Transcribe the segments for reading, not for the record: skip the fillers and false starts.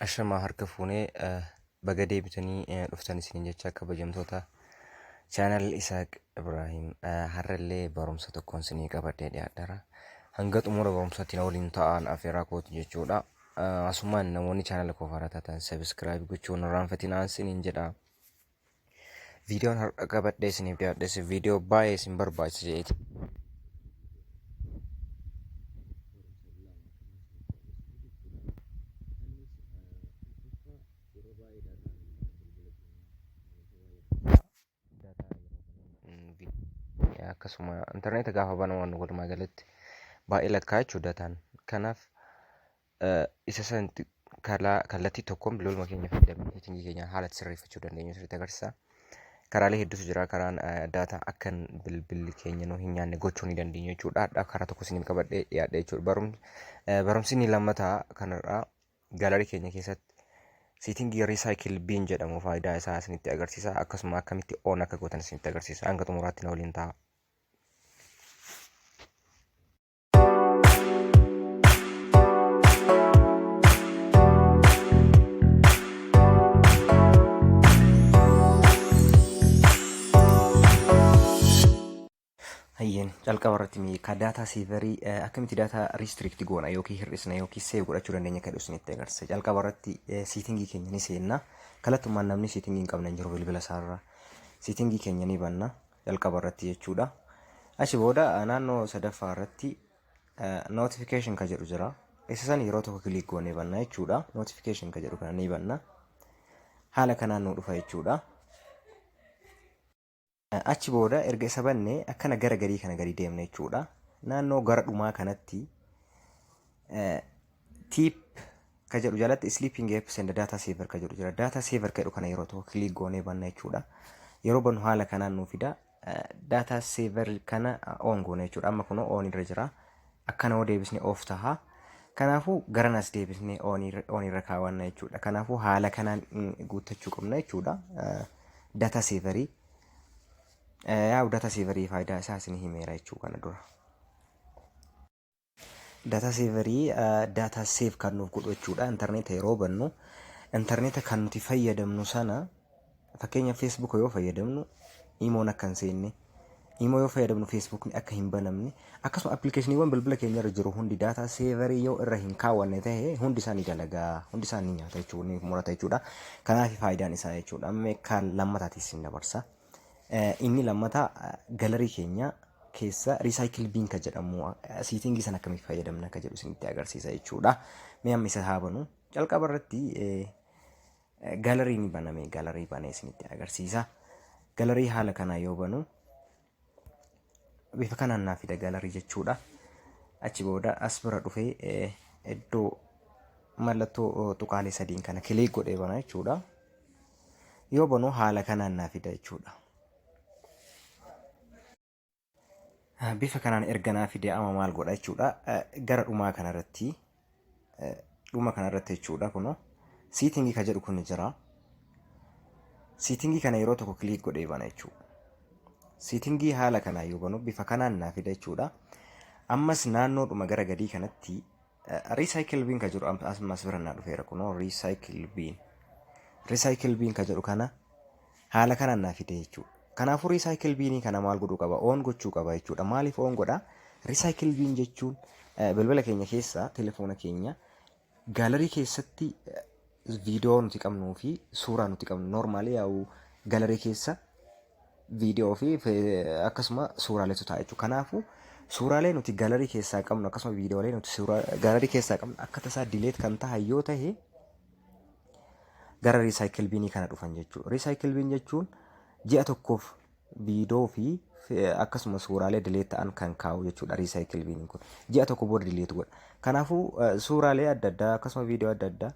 Ashamaa harka fuunee baga deebitanii dhuftan isiniin jecha kabajamtoota chaanal Isaaq Ibraahim har'allee barumsa tokkoon isinii qabadhee dhiyaadheera. Hanga xumura barumsaatti na waliin ta'an afeeraa kooti jechuudha. Asumaan namoonni chaanala koo haaraa taatan sabiskiraayib gochuun hin irraanfatinaa isiniin jedha. Viidiyoon har'a qabadhee isiniif dhiyaadhes viidiyoo baay'ee isin barbaachisa jeeti. Akkasuma intarneeta gaafa banaman walumaa galatti baay'ee lakkaa'achuu dataan. Kanaaf isa san kallattii tokkoon bilbiluma keenya fayyadamnee seetingii keenya haala itti sirreeffachuu dandeenyu sirriitti agarsiisa. Karaalee hedduutu jira. Karaan daataa akkan bilbilli keenya nu hin nyaanne gochuu ni dandeenya jechuudha. Karaa tokko isiniif qabadhee dhiyaadhe jechuudha. Barumsi inni lammataa kanarraa gaalarii keenya keessatti seetingii riisaayikil biin jedhamu faayidaa isaa isinitti agarsiisa. Akkasuma akkamitti oon akka gootan isinitti agarsiisa. Hanga xumuraatti na waliin ta'a. Hayyeen calqaba irratti ka daataa siiverii akkamitti daataa riistrikti goona yookiin hir'isna yookiin seef godhachuu dandeenya kan isinitti agarsiisa. Calqaba irratti seetingii keenya ni seenna. Kallattumaan namni seetingii hin qabne hin jiru bilbila isaarra. Seetingii keenya ni banna calqaba irratti jechuudha. Achi booda naannoo sadaffaa irratti notification ka jedhu jira. Isa san yeroo tokko kilik goonee banna jechuudha. Notification ka jedhu kana ni banna. Haala kanaan nu dhufa jechuudha. Achi booda erga isa bannee akkana gara gadii kana gadi deemna jechuudha. Naannoo gara dhumaa kanatti tiip ka jedhu jalatti sleeping apps and data saver ka jedhu jira. Data saver ka jedhu kana yeroo tokko click goonee banna jechuudha. Yeroo bannu haala kanaan nu fida. Data saver kana on goona jechuudha. Amma kun on irra jira. Akkana hoo deebisnee off taha. Kanaafuu garanas deebisnee on irra kaawwanna jechuudha. Kanaafuu haala kanaan guuttachuu qabna jechuudha. Data saverii data saverii faayidaa isaa isin himeera jechuu kana dura. Data saverii data save kan nuuf godhu jechuudha. Intarneeta yeroo bannu intarneeta kan nuti fayyadamnu sana fakkeenya Facebook yoo fayyadamnu imoon akka hin seenne, imoo yoo fayyadamnu Facebook akka hin banamne, akkasuma appilikeeshiniiwwan bilbila keenya irra jiru hundi data saverii yoo irra hin kaawwanne ta'e hundi isaanii dalagaa, hundi isaanii nyaata jechuudha, ni murata jechuudha. Kanaaf faayidaan isaa jechuudha. Amma kan lammataatiin isin dabarsa. Inni lammataa gaalarii keenya keessa riisaayikil biin ka jedhamu seetingii sana akkamitti fayyadamna akka jedhu isinitti agarsiisa jechuudha. Mee amma isa haa banu. Calqaba irratti gaalarii ni baname. Gaalarii banee isinitti agarsiisa. Gaalarii haala kanaa yoo banu bifa kanaan naa fida gaalarii jechuudha. Achi booda as bira dhufee iddoo mallattoo tuqaalee sadiin kana kilik godhee bana jechuudha. Yoo banu haala kanaan naa fida jechuudha. Bifa kanaan erga naa fide amma maal godha jechuudha. Gara dhumaa kanarratti jechuudha kuno seetingii ka jedhu kun jira. Seetingii kana yeroo tokko kilik godhee bana jechuudha. Seetingii haala kanaa yoo banu bifa kanaan naa fida jechuudha. Ammas naannoo dhuma gara gadii kanatti riisaayikil biin ka jedhu ammas bira naa dhufeera kuno riisaayikil biin ka jedhu kana haala kanaan naa fide jechuudha. Kanaafuu riisaayikil biinii kana maal godhuu qaba? On gochuu qaba jechuudha. Maaliif on godha? Riisaayikil biin jechuun bilbila keenya keessa, telefoona keenya gaalarii keessatti viidiyoo nuti qabnuu fi suuraa nuti qabnu noormaali yaa'u gaalarii keessa viidiyoo fi akkasuma suuraaleetu ta'a jechuudha. Kanaafuu suuraalee nuti gaalarii keessaa qabnu akkasuma viidiyoolee nuti gaalarii keessaa qabnu akka tasaa dileet kan tahan yoo ta'e gara riisaayikil biinii kana dhufan jechuudha. Riisaayikil biin jechuun ji'a tokkoof viidiyoo fi akkasuma suuraalee dileet ta'an kan kaa'u jechuudha. Riisaayikil biiniin kun ji'a tokko booda dileet godha. Kanaafuu suuraalee adda addaa akkasuma viidiyoo adda addaa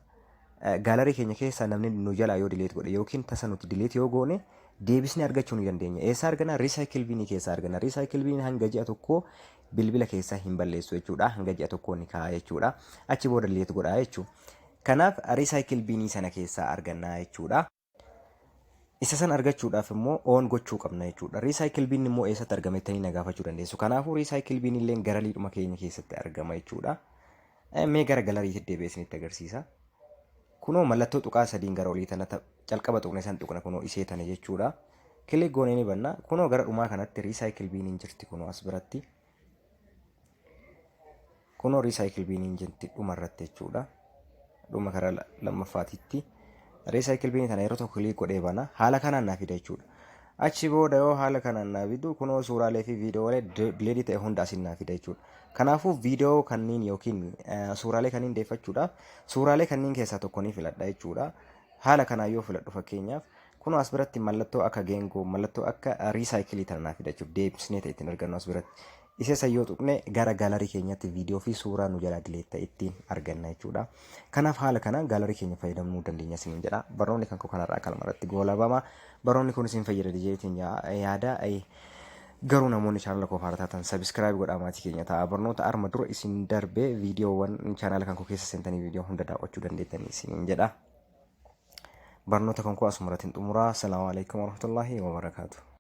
gaalarii keenya keessaa namni nu jalaa yoo dileet godhe yookiin tasa nuti dileet yoo goone deebisnee argachuu ni dandeenya. Eessaa argana? Riisaayikil biinii keessaa argana. Riisaayikil biiniin hanga ji'a tokkoo bilbila keessaa hin balleessu jechuudha. Hanga ji'a tokkoo ni kaa'a jechuudha. Achi booda dileet godha jechuudha. Kanaaf riisaayikil biinii sana keessaa arganna jechuudha. Isa san argachuudhaaf immoo on gochuu qabna jechuudha. Riisaayikil biin immoo eessatti argama jettanii na gaafachuu dandeessu. Kanaafuu riisaayikil biin illee gaalarii dhuma keenya keessatti argama jechuudha. Mee gara gaalariitti deebi'ee isinitti agarsiisa. kunoo mallattoo tuqaa sadiin gara olii tana calqaba tuqne san tuqna kunoo isee tana jechuudha. Kilik goonee ni banna. Kunoo gara dhumaa kanatti riisaayikil biiniin jirti kunoo as biratti. Kunoo riisaayikil biiniin jirti dhuma irratti jechuudha. Dhuma karaa lammaffaatitti. Riisaayikil biinii tana yeroo tokko kilik godhee bana haala kanaan naaf fida jechuudha. Achi booda yoo haala kanaan naaf fidu kunoo suuraalee fi viidiyoolee dileetii ta'e hunda asiin naaf fida jechuudha. Kanaafuu viidiyoo kanniin yookiin suuraalee kanniin deeffachuudhaaf suuraalee kanniin keessaa tokko ni filadha jechuudha. Haala kanaan yoo filadhu fakkeenyaaf kunoo as biratti mallattoo akka geengoo mallattoo akka riisaayikilii tana naaf fida jechuudha. Deebisnee ta'e ittiin argannu as biratti. Isa sayyoo tuqne gara gaalarii keenyatti viidiyoo fi suuraa nu jalaa dileetta ittiin arganna jechuudha. Kanaaf haala kanaan gaalarii keenya fayyadamuu dandeenya isiniin jedha. Barnoonni kan koo kanarraa kalmarratti goolabama. Barnoonni kun isin fayyada jeetiin yaada. Garuu namoonni chaanala koo haaraa taatan sabiskiraayib godhaa maatii keenya ta'a. Barnoota arma dura isin darbee viidiyoowwan chaanala kan koo keessa seentanii viidiyoo hunda daawwachuu dandeettanii isiniin jedha. Barnoota kan koo asumarratti xumuraa. Assalaamu alaikum warahmatullaahi wabarakaatuh.